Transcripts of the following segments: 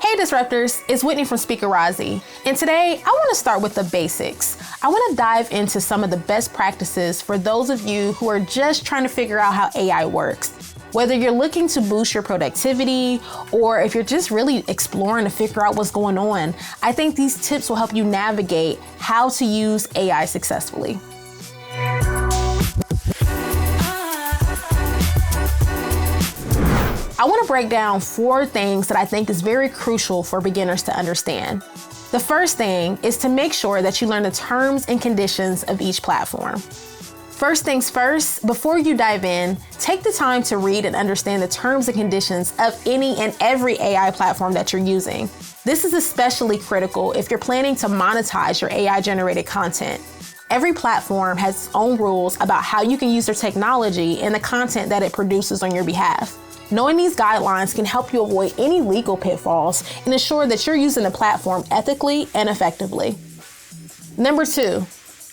Hey Disruptors, it's Whitney from Speakerazzi, and today I want to start with the basics. I want to dive into some of the best practices for those of you who are just trying to figure out how AI works. Whether you're looking to boost your productivity or if you're just really exploring to figure out what's going on, I think these tips will help you navigate how to use AI successfully. I want to break down 4 things that I think is very crucial for beginners to understand. The first thing is to make sure that you learn the terms and conditions of each platform. First things first, before you dive in, take the time to read and understand the terms and conditions of any and every AI platform that you're using. This is especially critical if you're planning to monetize your AI-generated content. Every platform has its own rules about how you can use their technology and the content that it produces on your behalf. Knowing these guidelines can help you avoid any legal pitfalls and ensure that you're using the platform ethically and effectively. Number 2,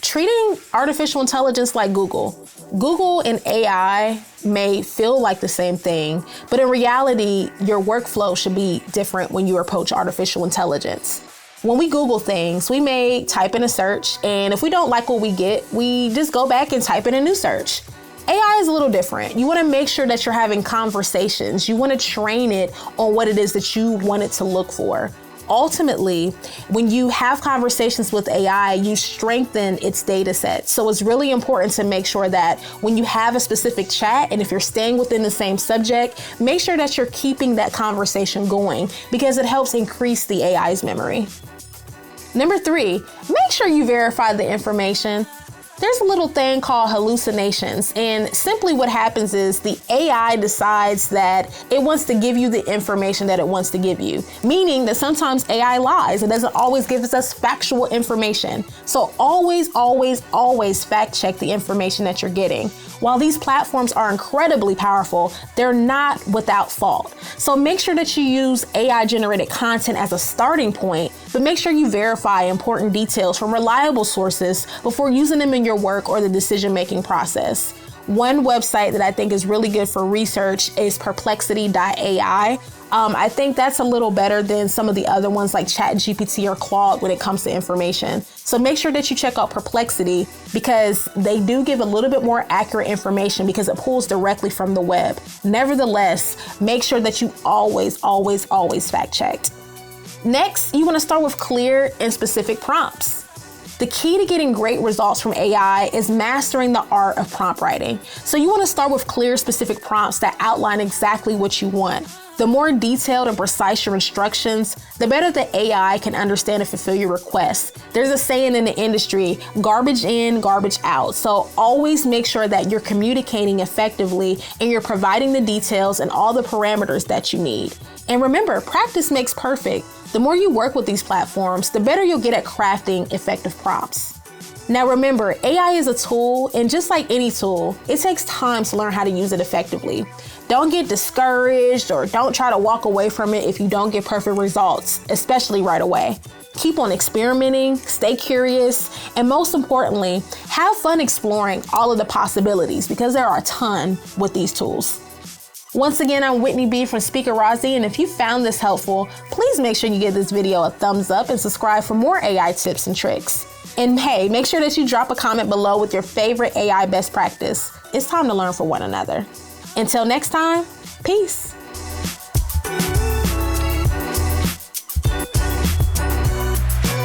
treating artificial intelligence like Google. Google and AI may feel like the same thing, but in reality, your workflow should be different when you approach artificial intelligence. When we Google things, we may type in a search, and if we don't like what we get, we just go back and type in a new search. AI is a little different. You want to make sure that you're having conversations. You want to train it on what it is that you want it to look for. Ultimately, when you have conversations with AI, you strengthen its data set. So it's really important to make sure that when you have a specific chat, and if you're staying within the same subject, make sure that you're keeping that conversation going because it helps increase the AI's memory. Number 3, make sure you verify the information. There's a little thing called hallucinations, and simply what happens is the AI decides that it wants to give you the information that it wants to give you, meaning that sometimes AI lies. It doesn't always give us factual information. So always fact check the information that you're getting. While these platforms are incredibly powerful, they're not without fault. So make sure that you use AI-generated content as a starting point, but make sure you verify important details from reliable sources before using them in your work or the decision-making process. One website that I think is really good for research is Perplexity.ai. I think that's a little better than some of the other ones like ChatGPT or Claude when it comes to information. So make sure that you check out Perplexity because they do give a little bit more accurate information because it pulls directly from the web. Nevertheless, make sure that you always fact checked. Next, you want to start with clear and specific prompts. The key to getting great results from AI is mastering the art of prompt writing. So you want to start with clear, specific prompts that outline exactly what you want. The more detailed and precise your instructions, the better the AI can understand and fulfill your requests. There's a saying in the industry, garbage in, garbage out. So always make sure that you're communicating effectively and you're providing the details and all the parameters that you need. And remember, practice makes perfect. The more you work with these platforms, the better you'll get at crafting effective prompts. Now remember, AI is a tool, and just like any tool, it takes time to learn how to use it effectively. Don't get discouraged or don't try to walk away from it if you don't get perfect results, especially right away. Keep on experimenting, stay curious, and most importantly, have fun exploring all of the possibilities because there are a ton with these tools. Once again, I'm Whitney B from Speakerazzi, and if you found this helpful, please make sure you give this video a thumbs up and subscribe for more AI tips and tricks. And hey, make sure that you drop a comment below with your favorite AI best practice. It's time to learn from one another. Until next time, peace.